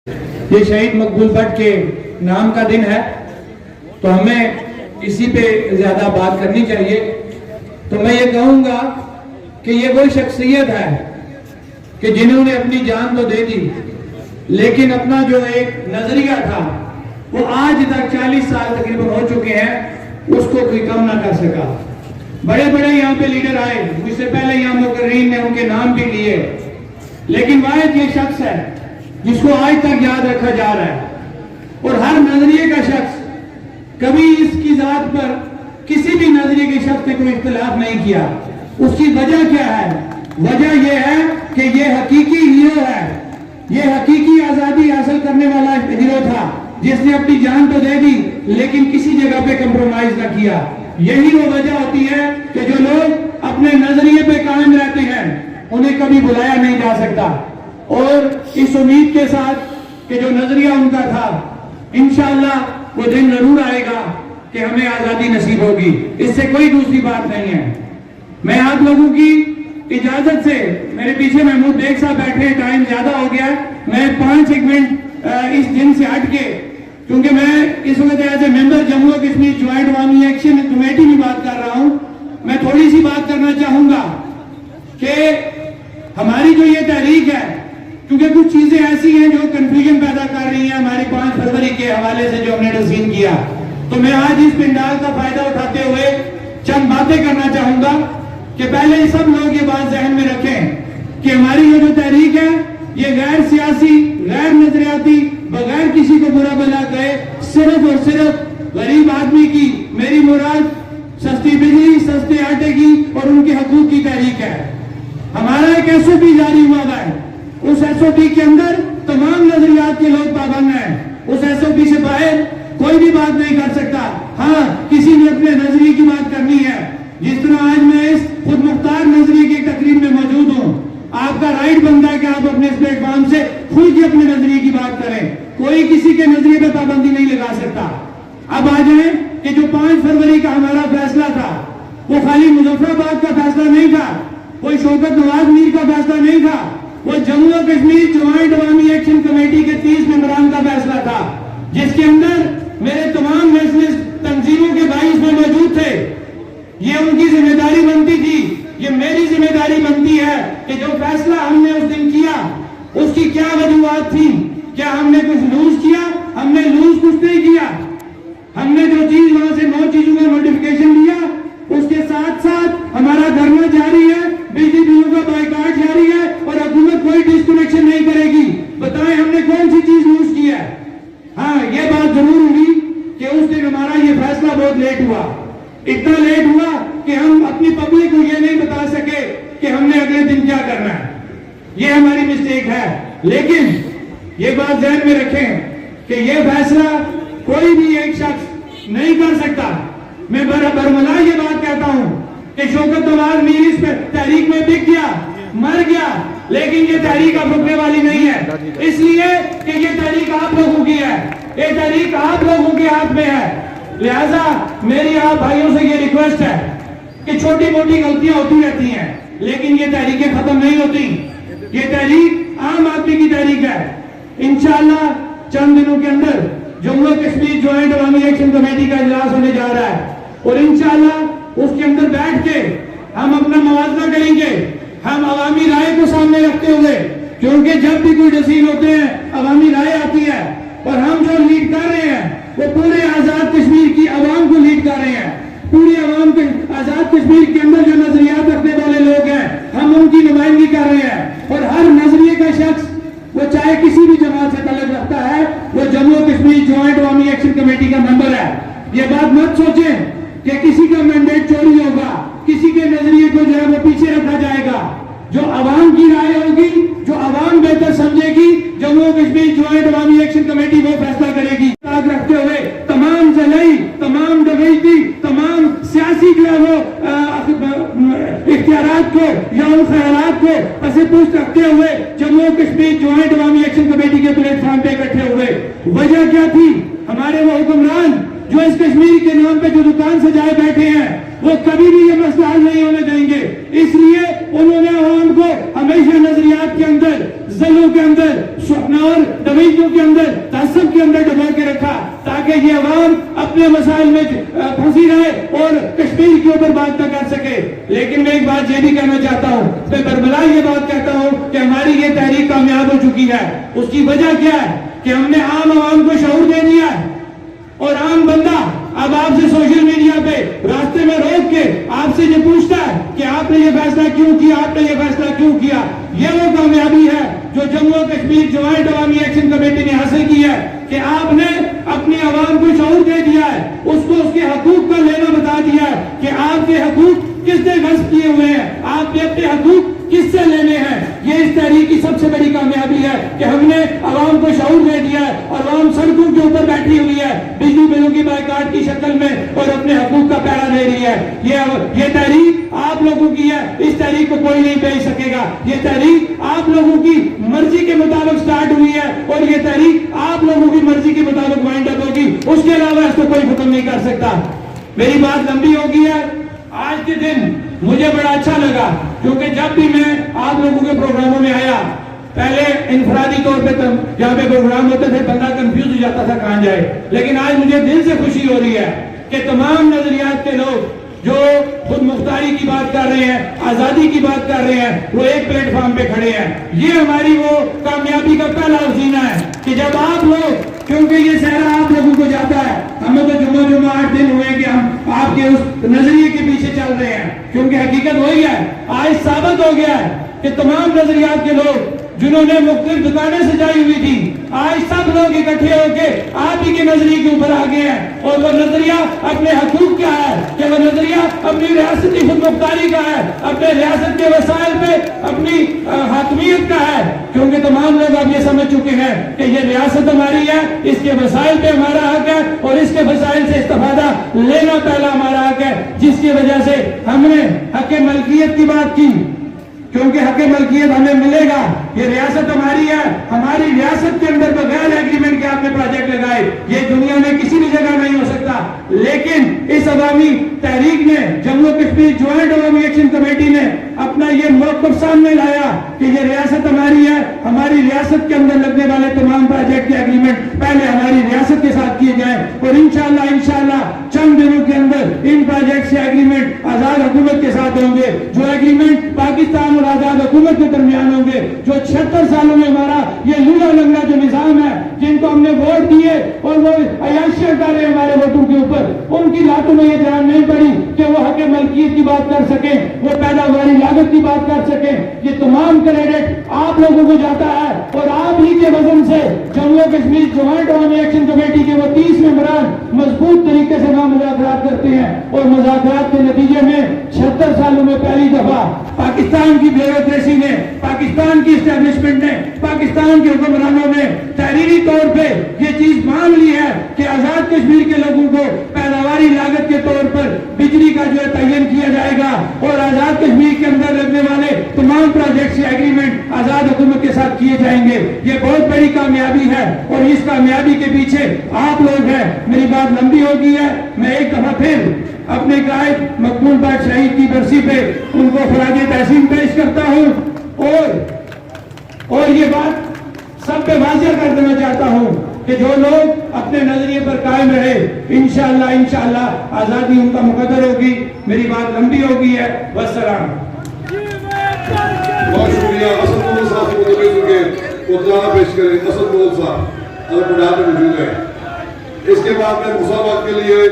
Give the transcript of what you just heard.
یہ شہید مقبول بٹ کے نام کا دن ہے تو ہمیں اسی پہ زیادہ بات کرنی چاہیے. تو میں یہ کہوں گا کہ یہ وہ شخصیت ہے کہ جنہوں نے اپنی جان تو دے دی لیکن اپنا جو ایک نظریہ تھا وہ آج تک 40 سال تقریباً ہو چکے ہیں اس کو کوئی کم نہ کر سکا. بڑے بڑے یہاں پہ لیڈر آئے, مجھ سے پہلے یہاں مقررین نے ان کے نام بھی لیے, لیکن واحد یہ شخص ہے جس کو آج تک یاد رکھا جا رہا ہے. اور ہر نظریے کا شخص کبھی اس کی ذات پر کسی بھی نظریے کے شخص نے کوئی اختلاف نہیں کیا. اس کی وجہ کیا ہے؟ وجہ یہ ہے کہ یہ حقیقی ہیرو ہے, یہ حقیقی آزادی حاصل کرنے والا ہیرو تھا جس نے اپنی جان تو دے دی لیکن کسی جگہ پہ کمپرومائز نہ کیا. یہی وہ وجہ ہوتی ہے کہ جو لوگ اپنے نظریے پہ قائم رہتے ہیں انہیں کبھی بلایا نہیں جا سکتا. اور اس امید کے ساتھ کہ جو نظریہ ان کا تھا انشاءاللہ وہ دن ضرور آئے گا کہ ہمیں آزادی نصیب ہوگی, اس سے کوئی دوسری بات نہیں ہے. میں آپ لوگوں کی اجازت سے, میرے پیچھے محمود بیگ صاحب بیٹھے, ٹائم زیادہ ہو گیا, میں 5 منٹ اس دن سے ہٹ کے, کیونکہ میں اس وقت ایز اے ممبر جموں و کشمیر جوائنٹ عوامی ایکشن کمیٹی بھی بات کر رہا ہوں, میں تھوڑی سی بات کرنا چاہوں گا کہ ہماری جو یہ تحریک ہے, کیونکہ کچھ چیزیں ایسی ہیں جو کنفیوژن پیدا کر رہی ہیں ہماری 5 فروری کے حوالے سے جو ہم نے تصمیم کیا, تو میں آج اس پنڈال کا فائدہ اٹھاتے ہوئے چند باتیں کرنا چاہوں گا کہ پہلے سب لوگ یہ بات ذہن میں رکھیں کہ ہماری یہ جو تحریک ہے یہ غیر سیاسی, غیر نظریاتی, بغیر کسی کو برا بلا کہے, صرف اور صرف غریب آدمی کی, میری مراد سستی بجلی, سستے آٹے کی اور ان کے حقوق کی تحریک ہے. ہمارا ایک SOP جاری ہوا ہے, اس SOP کے اندر تمام نظریات کے لوگ پابند ہیں. اس SOP سے باہر کوئی بھی بات نہیں کر سکتا. ہاں, کسی نے اپنے نظریے کی بات کرنی ہے, جس طرح آج میں اس خود مختار نظریے کی تقریب میں موجود ہوں, آپ کا رائٹ بنتا ہے کہ آپ اپنے اس پلیٹ فارم سے کھل کے اپنے نظریے کی بات کریں, کوئی کسی کے نظریے پہ پابندی نہیں لگا سکتا. اب آ جائیں کہ جو 5 فروری کا ہمارا فیصلہ تھا وہ خالی مظفر آباد کا فیصلہ نہیں تھا, کوئی شوکت نواز میر کا فیصلہ نہیں تھا, وہ جموں و کشمیر جوائنٹ عوامی ایکشن کمیٹی کے 30 ممبران کا فیصلہ تھا, جس کے اندر میرے تمام نیشنلسٹ تنظیموں کے بھائی اس میں موجود تھے. یہ ان کی ذمہ داری بنتی تھی, یہ میری ذمہ داری بنتی ہے کہ جو فیصلہ ہم نے اس دن کیا اس کی کیا وجوہات تھی. کیا ہم نے کچھ لوز کیا؟ ہم نے لوز کچھ نہیں کیا. ہم نے جو چیز وہاں سے 9 چیزوں کا نوٹیفیکیشن لیا, اس کے ساتھ ساتھ ہمارا دھرنا جاری ہے, بجلی بلوں کا بائیکاٹ جاری ہے اور حکومت کوئی ڈسکنیکشن نہیں کرے گی. بتائیں ہم نے کون سی چیز لوز کی ہے؟ ہاں, یہ بات ضرور ہوئی کہ اس دن ہمارا یہ فیصلہ بہت لیٹ ہوا. اتنا لیٹ ہوا کہ ہم اپنی پبلک کو یہ نہیں بتا سکے کہ ہم نے اگلے دن کیا کرنا ہے. یہ ہماری مسٹیک ہے. لیکن یہ بات ذہن میں رکھیں کہ یہ فیصلہ کوئی بھی ایک شخص نہیں کر سکتا. میں برملا یہ بات کہتا ہوں کہ شوکت نواز میر اس تحریک میں بک گیا, مر گیا, لیکن یہ تحریک اب رکنے والی نہیں ہے, اس لیے کہ یہ تحریک آپ لوگوں کی ہے, یہ تحریک آپ لوگوں کے ہاتھ میں ہے. لہذا میری آپ بھائیوں سے یہ ریکویسٹ ہے کہ چھوٹی موٹی غلطیاں ہوتی رہتی ہیں لیکن یہ تحریکیں ختم نہیں ہوتی. یہ تحریک عام آدمی کی تحریک ہے. انشاءاللہ چند دنوں کے اندر جموں و کشمیر جوائنٹ عوامی ایکشن کمیٹی کا اجلاس ہونے جا رہا ہے اور انشاءاللہ اس کے اندر بیٹھ کے ہم اپنا موازنہ کریں گے, ہم عوامی رائے کو سامنے رکھتے ہوئے, کیونکہ جب بھی کوئی ڈیسیژن ہوتے ہیں عوامی رائے آتی ہے اور ہم جو لیڈ کر رہے ہیں وہ پورے آزاد کشمیر کی عوام کو لیڈ کر رہے ہیں. پوری عوام کے آزاد کشمیر کے اندر جو نظریات رکھنے والے لوگ ہیں ہم ان کی نمائندگی کر رہے ہیں, اور ہر نظریے کا شخص وہ چاہے کسی بھی جماعت سے تعلق رکھتا ہے وہ جموں و کشمیر جوائنٹ عوامی ایکشن کمیٹی کا ممبر ہے. یہ بات مت سوچیں کہ کسی کا مینڈیٹ چوری ہوگا, کسی کے نظریے کو جو ہے وہ پیچھے رکھا جائے گا. جو عوام کی رائے ہوگی, جو عوام بہتر سمجھے گی, جموں و کشمیر جوائنٹ عوامی ایکشن کمیٹی وہ فیصلہ کرے گی. یاد رکھتے ہوئے تمام ضلعی, تمام ڈویژنی, تمام سیاسی جو ہے وہ اختیارات کو یا ان خیالات کو پس پشت رکھتے ہوئے جموں و کشمیر جوائنٹ عوامی ایکشن کمیٹی کے پلیٹ فارم پہ اکٹھے ہوئے. وجہ کیا تھی؟ ہمارے وہ حکمران جو اس کشمیر کے نام پہ جو دکان سجائے بیٹھے ہیں وہ کبھی بھی یہ مسئلہ حل نہیں ہونے دیں گے. اس لیے انہوں نے عوام کو ہمیشہ نظریات کے اندر, ضلعوں کے اندر اور ڈویژنوں کے اندر تعصب کے اندر ڈبو کے رکھا تاکہ یہ عوام اپنے مسائل میں پھنسی رہے اور کشمیر کے اوپر بات نہ کر سکے. لیکن میں ایک بات یہ بھی کہنا چاہتا ہوں, میں بربلا یہ بات کہتا ہوں کہ ہماری یہ تحریک کامیاب ہو چکی ہے. اس کی وجہ کیا ہے کہ ہم نے عام عوام کو شعور دے دیا ہے, اور عام بندہ اب آپ سے سوشل میڈیا پہ راستے میں روک کے آپ سے یہ پوچھتا ہے کہ آپ نے یہ فیصلہ کیوں کیا, آپ نے یہ فیصلہ کیوں کیا. یہ وہ کامیابی ہے جو جموں و کشمیر جوائنٹ عوامی ایکشن کمیٹی نے حاصل کی ہے کہ آپ نے اپنی عوام کو شعور دے دیا ہے, اس کو اس کے حقوق کا لینا بتا دیا ہے کہ آپ کے حقوق کس نے غصب کیے ہوئے ہیں, آپ نے اپنے حقوق کس سے لینے ہیں. یہ اس تحریک کی سب سے بڑی کامیابی ہے کہ ہم نے عوام کو شعور دے دیا ہے اور عوام سڑکوں کے اوپر بیٹھی ہوئی ہے بجلی بلوں کی بائیکاٹ کی شکل میں اور اپنے حقوق کا پہرا دے رہی ہے. یہ تحریک آپ لوگوں کی ہے, اس تحریک کو کوئی نہیں بیچ سکے گا. یہ تحریک آپ لوگوں کی مرضی کے مطابق سٹارٹ ہوئی ہے اور یہ تحریک آپ لوگوں کی مرضی کے مطابق وائنڈ اپ ہوگی. اس کے علاوہ اس کو کوئی ختم نہیں کر سکتا. میری بات لمبی ہو گئی ہے. آج کے دن مجھے بڑا اچھا لگا کیونکہ جب بھی میں آپ لوگوں کے پروگراموں میں آیا, پہلے انفرادی طور پہ جہاں پہ پروگرام ہوتے تھے بندہ کنفیوز ہو جاتا تھا کہاں جائے, لیکن آج مجھے دل سے خوشی ہو رہی ہے کہ تمام نظریات کے لوگ جو خود مختاری کی بات کر رہے ہیں, آزادی کی بات کر رہے ہیں, وہ ایک پلیٹ فارم پہ کھڑے ہیں. یہ ہماری وہ کامیابی کا پہلا وسیلہ ہے کہ جب آپ لوگ, کیونکہ یہ صحرا آپ لوگوں کو جاتا ہے, ہمیں تو جمعہ 8 دن ہوئے کہ ہم آپ کے اس نظریے کے پیچھے چل رہے ہیں, کیونکہ حقیقت وہی ہے, آج ثابت ہو گیا ہے کہ تمام نظریات کے لوگ جنہوں نے مختلف دکانیں سجائی ہوئی تھی, آج سب لوگ اکٹھے ہو کے آپ ہی کے نظریے کے اوپر آ گئے ہیں. اور وہ نظریہ اپنے حقوق کا ہے کہ وہ نظریہ اپنی ریاستی خود مختاری کا ہے, اپنے ریاست کے وسائل پہ اپنی حاکمیت کا ہے, کیونکہ تمام لوگ اب یہ سمجھ چکے ہیں کہ یہ ریاست ہماری ہے, اس کے وسائل پہ ہمارا حق ہے اور اس کے وسائل سے استفادہ لینا پہلا ہمارا حق ہے. جس کی وجہ سے ہم نے حق ملکیت کی بات کی, کیونکہ حق ملکیت ہمیں ملے گا. یہ ریاست ہماری ہے, ہماری ریاست کے اندر بغیر ایگریمنٹ کے آپ نے پروجیکٹ لگائے, یہ دنیا میں کسی بھی جگہ نہیں ہو سکتا. لیکن اس عوامی تحریک نے, جموں و کشمیر جوائنٹ عوامی ایکشن کمیٹی نے اپنا یہ موقف سامنے لایا کہ یہ ریاست ہماری ہے, ہماری ریاست کے اندر لگنے والے تمام پروجیکٹ کے ایگریمنٹ پہلے ہماری ریاست کے ساتھ کیے جائیں, اور انشاءاللہ چند دنوں کے اندر ان پروجیکٹ سے ایگریمنٹ آزاد حکومت کے ساتھ ہوں گے, جو ایگریمنٹ پاکستان اور آزاد حکومت کے درمیان ہوں گے. جو 76 سالوں میں ہمارا یہ لولا لنگڑا جو نظام ہے, جن کو ہم نے ووٹ دیے اور وہ عیاشیاں کر رہے ہیں ہمارے ووٹوں کے اوپر, ان کی لاتوں میں یہ دھیان نہیں پڑی کہ وہ حق ملکیت کی بات کر سکیں, وہ پیداواری لاگت کی بات کر سکیں. یہ تمام کریڈٹ آپ لوگوں کو جاتا ہے اور آپ ہی کے وزن سے جموں و کشمیر جوائنٹ عوامی ایکشن کمیٹی کے وہ 30 ممبران مضبوط طریقے سے وہاں مذاکرات کرتے ہیں, اور مذاکرات کے نتیجے میں 76 سالوں میں پہلی دفعہ پاکستان کی بیوروکریسی نے, پاکستان کی اسٹیبلشمنٹ نے, پاکستان کے حکمرانوں نے تحریری طور پہ یہ چیز مان لی ہے کہ آزاد کشمیر کے لوگوں کو پیداواری لاگت کے طور پر بجلی کا جو ہے تعین کیا جائے گا, اور آزاد کشمیر کے اندر لگنے والے تمام پروجیکٹ سے ایگریمنٹ آزاد حکومت کے ساتھ کیے جائیں گے. یہ بہت بڑی کامیابی ہے اور اس کامیابی کے پیچھے آپ لوگ ہیں. میری بات لمبی ہو گئی ہے, میں ایک دفعہ پھر اپنے قائد مقبول بٹ شہید کی برسی پہ ان کو خراج تحسین پیش کرتا ہوں, اور یہ بات سب پہ واضح کر دینا چاہتا ہوں کہ جو لوگ اپنے نظریے پر قائم رہے, انشاءاللہ آزادی ان کا مقدر ہوگی. میری بات لمبی ہو گئی ہے. والسلام. بہت شکریہ. اسد مول صاحب کو پیش کریں. اسد مول صاحب اگر موجود ہے. اس کے بعد میں مسابقہ کے لیے